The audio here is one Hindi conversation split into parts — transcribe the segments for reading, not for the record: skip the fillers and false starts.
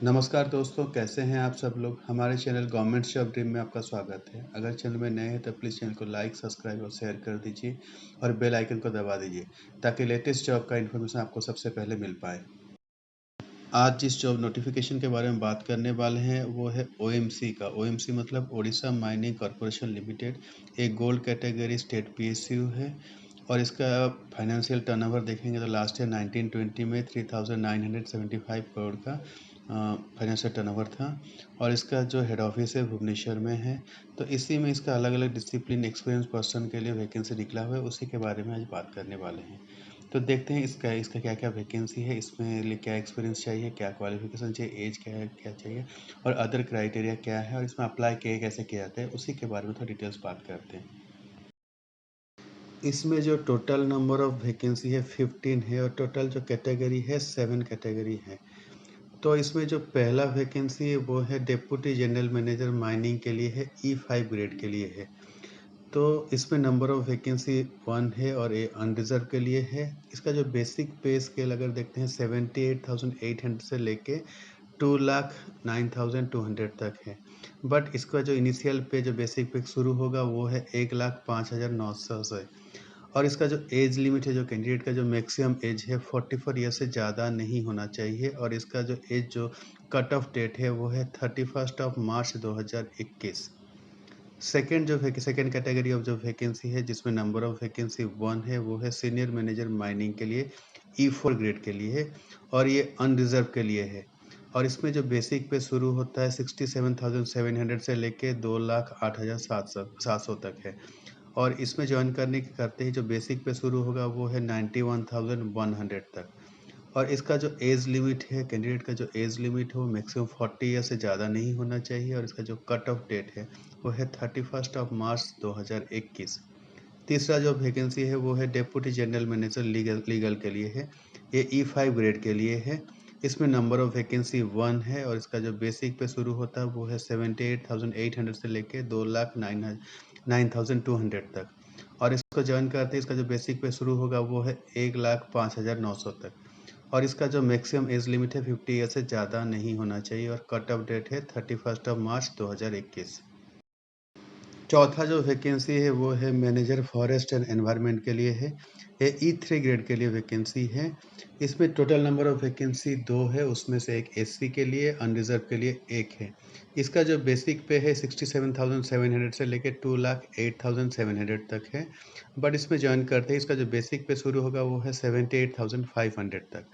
नमस्कार दोस्तों, कैसे हैं आप सब लोग। हमारे चैनल गवर्नमेंट जॉब ड्रीम में आपका स्वागत है। अगर चैनल में नए हैं तो प्लीज़ चैनल को लाइक, सब्सक्राइब और शेयर कर दीजिए और बेल आइकन को दबा दीजिए ताकि लेटेस्ट जॉब का इन्फॉर्मेशन आपको सबसे पहले मिल पाए। आज जिस जॉब नोटिफिकेशन के बारे में बात करने वाले हैं वो है ओएमसी का। ओएमसी मतलब ओडिशा माइनिंग कॉरपोरेशन लिमिटेड, एक गोल्ड कैटेगरी स्टेट पीएसयू है और इसका फाइनेंशियल टर्नओवर देखेंगे तो लास्ट ईयर 1920 में 3975 करोड़ का फाइनेंशियल टर्नओवर था और इसका जो हेड ऑफिस है भुवनेश्वर में है। तो इसी में इसका अलग अलग डिसिप्लिन एक्सपीरियंस पर्सन के लिए वैकेंसी निकला हुआ है, उसी के बारे में आज बात करने वाले हैं। तो देखते हैं इसका इसका क्या क्या वैकेंसी है, इसमें लिए क्या एक्सपीरियंस चाहिए, क्या क्वालिफिकेशन चाहिए, एज क्या है, क्या चाहिए और अदर क्राइटेरिया क्या है और इसमें अप्लाई कैसे किया जाता है, उसी के बारे में थोड़ा डिटेल्स बात करते हैं। इसमें जो टोटल नंबर ऑफ वैकेंसी है 15 है और टोटल जो कैटेगरी है 7 कैटेगरी है। तो इसमें जो पहला वैकेंसी है वो है डिप्टी जनरल मैनेजर माइनिंग के लिए है, E5 ग्रेड के लिए है। तो इसमें नंबर ऑफ वैकेंसी 1 है और ये अनरिजर्व के लिए है। इसका जो बेसिक पे स्केल अगर देखते हैं 78,800 से लेके 2,09,200 तक है। बट इसका जो इनिशियल पे जो बेसिक पे शुरू होगा वो है 1,05,900 से और इसका जो एज लिमिट है, जो कैंडिडेट का जो मैक्सिमम एज है 44 ईयर से ज़्यादा नहीं होना चाहिए और इसका जो एज जो कट ऑफ डेट है वो है 31 मार्च 2021। सेकेंड कैटेगरी ऑफ जो वैकेंसी है जिसमें नंबर ऑफ वैकेंसी 1 है वो है सीनियर मैनेजर माइनिंग के लिए, E4 ग्रेड के लिए है और ये अनरिजर्व के लिए है और इसमें जो बेसिक पे शुरू होता है 67,700 से लेके 2,08,700 तक है और इसमें ज्वाइन करते ही जो बेसिक पे शुरू होगा वो है 91,100 तक और इसका जो एज लिमिट है, कैंडिडेट का जो एज लिमिट है वो मैक्सिमम 40 ईयर से ज़्यादा नहीं होना चाहिए और इसका जो कट ऑफ डेट है वो है 31 मार्च 2021। तीसरा जो वैकेंसी है वो है डिप्टी जनरल मैनेजर लीगल के लिए है, ये E5 ग्रेड के लिए है। इसमें नंबर ऑफ वैकेंसी 1 है और इसका जो बेसिक पे शुरू होता है वो है 78,800 से लेके 2,09,200 तक और इसको ज्वाइन करते हैं इसका जो बेसिक पे शुरू होगा वो है 1,05,900 तक और इसका जो मैक्सिमम एज लिमिट है 50 ईयर से ज़्यादा नहीं होना चाहिए और कट ऑफ डेट है 31 मार्च 2021। चौथा जो वैकेंसी है वो है मैनेजर फॉरेस्ट एंड एनवायरनमेंट के लिए है, ये E3 ग्रेड के लिए वैकेंसी है। इसमें टोटल नंबर ऑफ वैकेंसी 2 है, उसमें से एक SC के लिए, अनरिजर्व के लिए 1 है। इसका जो बेसिक पे है 67,700 से लेके 2,08,700 तक है बट इसमें ज्वाइन करते ही इसका जो बेसिक पे शुरू होगा वो है 78,500 तक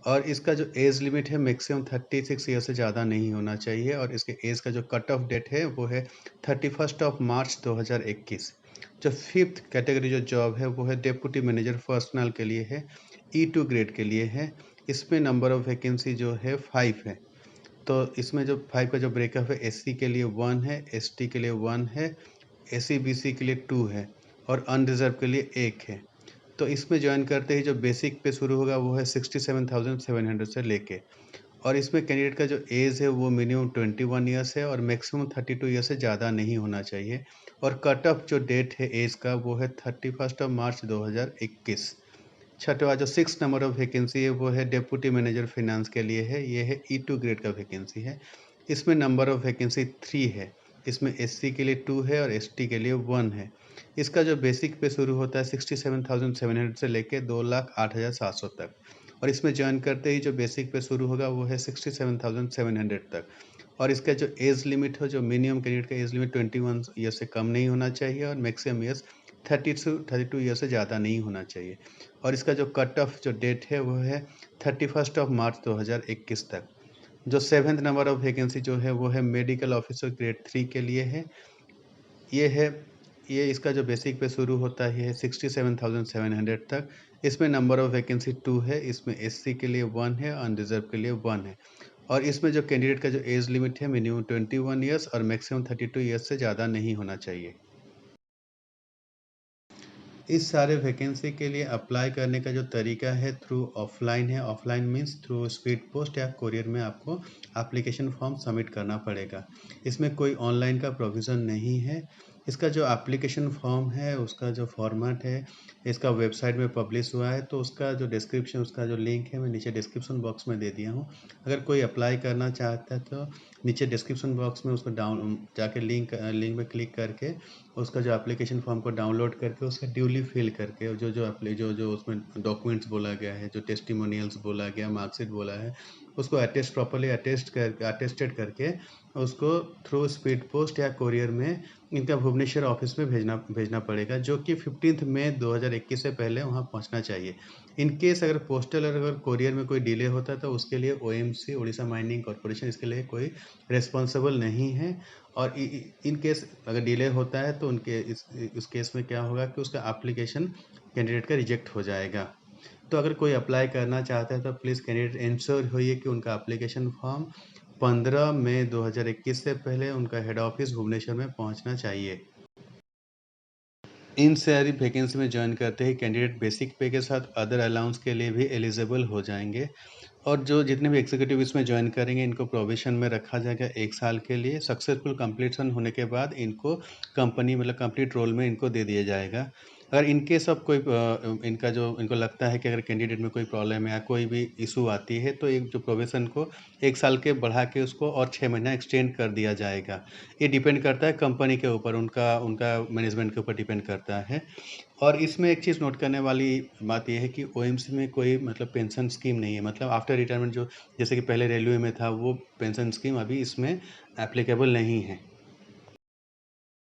और इसका जो एज लिमिट है मैक्सिमम 36 ईयर से ज़्यादा नहीं होना चाहिए और इसके एज का जो कट ऑफ डेट है वो है 31 मार्च 2021। जो फिफ्थ कैटेगरी जो जॉब है वो है डिप्टी मैनेजर पर्सनल के लिए है, E2 ग्रेड के लिए है। इसमें नंबर ऑफ वैकेंसी जो है 5 है। तो इसमें जो 5 का जो ब्रेकअप है SC के लिए 1 है, ST के लिए 1 है, SC BC के लिए 2 है और अनरिजर्व के लिए 1 है। तो इसमें ज्वाइन करते ही जो बेसिक पे शुरू होगा वो है 67,700 से लेके और इसमें कैंडिडेट का जो एज है वो मिनिमम 21 ईयर्स है और मैक्सिमम 32 ईयर से ज़्यादा नहीं होना चाहिए और कट ऑफ जो डेट है एज का वो है 31 मार्च 2021। छठवा जो 6 नंबर ऑफ वैकेंसी है वो है डिप्टी मैनेजर फाइनेंस के लिए है, ये है E2 ग्रेड का वैकेंसी है। इसमें नंबर ऑफ वैकेंसी 3 है, इसमें SC के लिए 2 है और ST के लिए 1 है। इसका जो बेसिक पे शुरू होता है 67,700 से लेके 2,08,700 तक और इसमें ज्वाइन करते ही जो बेसिक पे शुरू होगा वो है 67,700 तक और इसका जो एज लिमिट है, जो मिनिमम कैंडिडेट का एज लिमिट 21 ईयर से कम नहीं होना चाहिए और मैक्सिमम ईयर्स 32 ईयर से ज़्यादा नहीं होना चाहिए और इसका जो कट ऑफ जो डेट है वो है 31 मार्च 2021 तक। जो 7th नंबर ऑफ वैकेंसी जो है वो है मेडिकल ऑफिसर ग्रेड 3 के लिए है, ये है ये इसका जो बेसिक पे शुरू होता है 67,700 तक। इसमें नंबर ऑफ वैकेंसी 2 है, इसमें SC के लिए 1 है, अनरिजर्व के लिए 1 है और इसमें जो कैंडिडेट का जो एज लिमिट है मिनिमम 21 ईयर्स और मैक्सिमम 32 ईयर्स से ज़्यादा नहीं होना चाहिए। इस सारे वैकेंसी के लिए अप्लाई करने का जो तरीका है थ्रू ऑफलाइन है। Offline means through speed post या कोरियर में आपको एप्लीकेशन फॉर्म सबमिट करना पड़ेगा। इसमें कोई ऑनलाइन का प्रोविज़न नहीं है। इसका जो एप्लीकेशन फॉर्म है, उसका जो फॉर्मेट है, इसका वेबसाइट में पब्लिश हुआ है, तो उसका जो डिस्क्रिप्शन, उसका जो लिंक है मैं नीचे डिस्क्रिप्शन बॉक्स में दे दिया हूँ। अगर कोई अप्लाई करना चाहता है तो नीचे डिस्क्रिप्शन बॉक्स में उसको जाके लिंक में क्लिक करके उसका जो एप्लीकेशन फॉर्म को डाउनलोड करके उसका ड्यूली फिल करके जो उसमें डॉक्यूमेंट्स बोला गया है, जो टेस्टिमोनियल्स बोला गया, मार्कशीट बोला है, उसको प्रॉपर्ली अटेस्टेड करके उसको थ्रू स्पीड पोस्ट या कोरियर में इनका भुवनेश्वर ऑफिस में भेजना पड़ेगा, जो कि 15 मई 2021 से पहले वहाँ पहुँचना चाहिए। इन केस अगर पोस्टल और अगर कोरियर में कोई डिले होता है तो उसके लिए ओएमसी, उड़ीसा माइनिंग कॉर्पोरेशन, इसके लिए कोई रिस्पॉन्सिबल नहीं है। और इन केस अगर डिले होता है तो इस केस में क्या होगा कि उसका एप्लीकेशन कैंडिडेट का रिजेक्ट हो जाएगा। तो अगर कोई अप्लाई करना चाहता है तो प्लीज़ कैंडिडेट इंश्योर होइए कि उनका एप्लीकेशन फॉर्म 15 मई 2021 से पहले उनका हेड ऑफिस भुवनेश्वर में पहुंचना चाहिए। इन सारी वैकेंसी में ज्वाइन करते ही कैंडिडेट बेसिक पे के साथ अदर अलाउंस के लिए भी एलिजिबल हो जाएंगे। और जो जितने भी एग्जीक्यूटिव इसमें ज्वाइन करेंगे इनको प्रोबेशन में रखा जाएगा 1 साल के लिए। सक्सेसफुल कंप्लीशन होने के बाद इनको कंपनी मतलब कंप्लीट रोल में इनको दे दिया जाएगा। अगर इन केस ऑफ कोई इनका जो इनको लगता है कि अगर कैंडिडेट में कोई प्रॉब्लम है या कोई भी इशू आती है तो एक जो प्रोबेशन को 1 साल के बढ़ा के उसको और 6 महीना एक्सटेंड कर दिया जाएगा। ये डिपेंड करता है कंपनी के ऊपर, उनका उनका मैनेजमेंट के ऊपर डिपेंड करता है। और इसमें एक चीज़ नोट करने वाली बात यह है कि ओएमसी में कोई मतलब पेंशन स्कीम नहीं है। मतलब आफ्टर रिटायरमेंट जो जैसे कि पहले रेलवे में था वो पेंशन स्कीम अभी इसमें एप्लीकेबल नहीं है।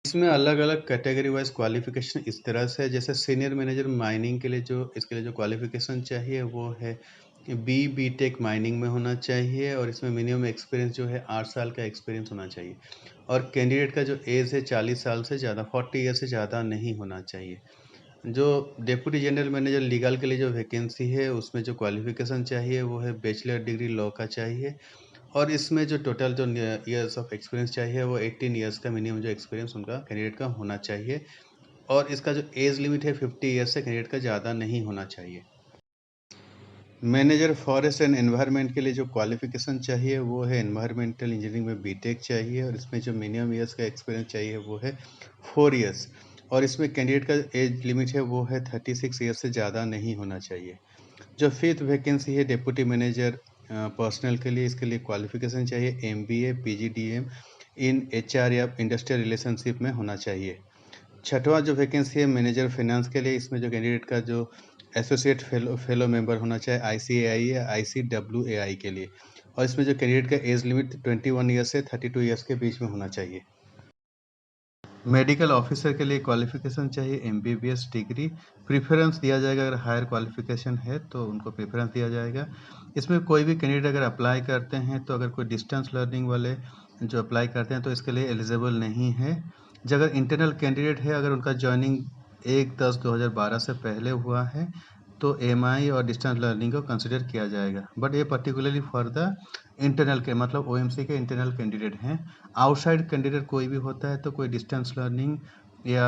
इसमें अलग अलग कैटेगरी वाइज क्वालिफिकेशन इस तरह से है, जैसे सीनियर मैनेजर माइनिंग के लिए इसके लिए जो क्वालिफिकेशन चाहिए वो है बी टेक माइनिंग में होना चाहिए और इसमें मिनिमम एक्सपीरियंस जो है 8 साल का एक्सपीरियंस होना चाहिए। और कैंडिडेट का जो एज है 40 साल से ज़्यादा, 40 ईयर से ज़्यादा नहीं होना चाहिए। जो डिप्टी जनरल मैनेजर लीगल के लिए जो वैकेंसी है उसमें जो क्वालिफिकेशन चाहिए वो है बैचलर डिग्री लॉ का चाहिए। और इसमें जो टोटल जो ईयर्स ऑफ एक्सपीरियंस चाहिए वो 18 ईयर्स का मिनिमम जो एक्सपीरियंस उनका कैंडिडेट का होना चाहिए। और इसका जो एज लिमिट है 50 ईयर्स से कैंडिडेट का ज़्यादा नहीं होना चाहिए। मैनेजर फॉरेस्ट एंड एनवायरनमेंट के लिए जो क्वालिफिकेशन चाहिए वो है एनवायरमेंटल इंजीनियरिंग में बीटेक चाहिए और इसमें जो मिनिमम ईयर्स का एक्सपीरियंस चाहिए वो है 4 ईयर्स। और इसमें कैंडिडेट का एज लिमिट है वो है 36 ईयर्स से ज़्यादा नहीं होना चाहिए। जो फिफ्थ वैकेंसी है डिप्टी मैनेजर पर्सनल के लिए, इसके लिए क्वालिफिकेशन चाहिए एमबीए पीजीडीएम इन एचआर या इंडस्ट्रियल रिलेशनशिप में होना चाहिए। छठवां जो वैकेंसी है मैनेजर फाइनेंस के लिए, इसमें जो कैंडिडेट का जो एसोसिएट फेलो मेंबर होना चाहिए आईसीएआई या आईसीडब्ल्यूएआई के लिए। और इसमें जो कैंडिडेट का एज लिमिट 21 ईयर्स से 32 ईयर्स के बीच में होना चाहिए। मेडिकल ऑफिसर के लिए क्वालिफिकेशन चाहिए एमबीबीएस डिग्री। प्रेफरेंस दिया जाएगा, अगर हायर क्वालिफिकेशन है तो उनको प्रेफरेंस दिया जाएगा। इसमें कोई भी कैंडिडेट अगर अप्लाई करते हैं तो अगर कोई डिस्टेंस लर्निंग वाले जो अप्लाई करते हैं तो इसके लिए एलिजिबल नहीं है। जो अगर इंटरनल कैंडिडेट है, अगर उनका ज्वाइनिंग 1/10/2012 से पहले हुआ है तो एमआई और डिस्टेंस लर्निंग को कंसिडर किया जाएगा। बट ये पर्टिकुलरली फॉर द इंटरनल के मतलब ओएमसी के इंटरनल कैंडिडेट हैं। आउटसाइड कैंडिडेट कोई भी होता है तो कोई डिस्टेंस लर्निंग या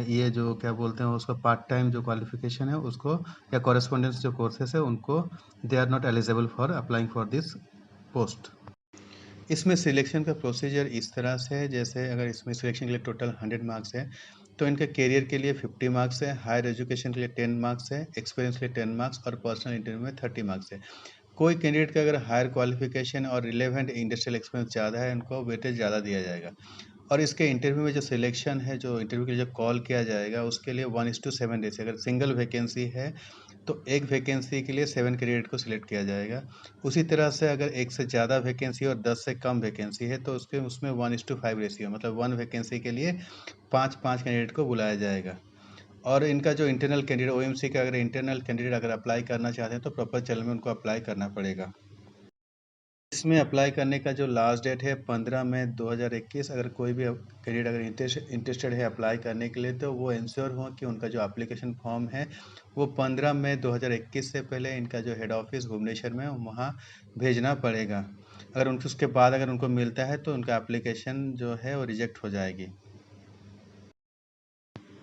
ये जो क्या बोलते हैं उसका पार्ट टाइम जो क्वालिफिकेशन है उसको या कॉरेस्पॉन्डेंस जो कोर्सेस है उनको they are not eligible for applying for this post. इसमें सिलेक्शन का प्रोसीजर इस तरह से है, जैसे अगर इसमें सिलेक्शन के लिए टोटल 100 मार्क्स है तो इनके करियर के लिए 50 मार्क्स है, हायर एजुकेशन के लिए 10 मार्क्स है, एक्सपीरियंस के लिए 10 मार्क्स और पर्सनल इंटरव्यू में 30 मार्क्स है। कोई कैंडिडेट का अगर हायर क्वालिफिकेशन और रिलेवेंट इंडस्ट्रियल एक्सपीरियंस ज़्यादा है उनको वेटेज ज़्यादा दिया जाएगा। और इसके इंटरव्यू में जो सिलेक्शन है, जो इंटरव्यू के लिए जो कॉल किया जाएगा उसके लिए 1:7 रेशियो, अगर सिंगल वैकेंसी है तो एक वैकेंसी के लिए 7 कैंडिडेट को सिलेक्ट किया जाएगा। उसी तरह से अगर एक से ज़्यादा वैकेंसी और 10 से कम वैकेंसी है तो उसमें 1:5 रेशियो, मतलब 1 वैकेंसी के लिए 5-5 कैंडिडेट को बुलाया जाएगा। और इनका जो इंटरनल कैंडिडेट ओएमसी का अगर इंटरनल कैंडिडेट अगर अप्लाई करना चाहते हैं तो प्रॉपर चैनल में उनको अप्लाई करना पड़ेगा। इसमें अप्लाई करने का जो लास्ट डेट है 15 मई 2021। अगर कोई भी कैंडिडेट अगर इंटरेस्टेड है अप्लाई करने के लिए तो वो इंश्योर हो कि उनका जो एप्लीकेशन फॉर्म है वो 15 मई 2021 से पहले इनका जो हेड ऑफिस भुवनेश्वर में वहाँ भेजना पड़ेगा। अगर उनको उसके बाद अगर उनको मिलता है तो उनका एप्लीकेशन जो है वो रिजेक्ट हो जाएगी।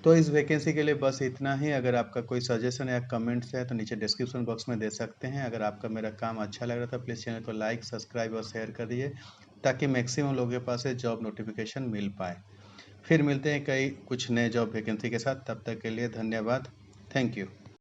तो इस वैकेंसी के लिए बस इतना ही। अगर आपका कोई सजेशन या कमेंट्स है तो नीचे डिस्क्रिप्शन बॉक्स में दे सकते हैं। अगर आपका मेरा काम अच्छा लग रहा था प्लीज़ चैनल को लाइक सब्सक्राइब और शेयर कर दीजिए ताकि मैक्सिमम लोगों के पास जॉब नोटिफिकेशन मिल पाए। फिर मिलते हैं कई कुछ नए जॉब वैकेंसी के साथ। तब तक के लिए धन्यवाद। Thank you.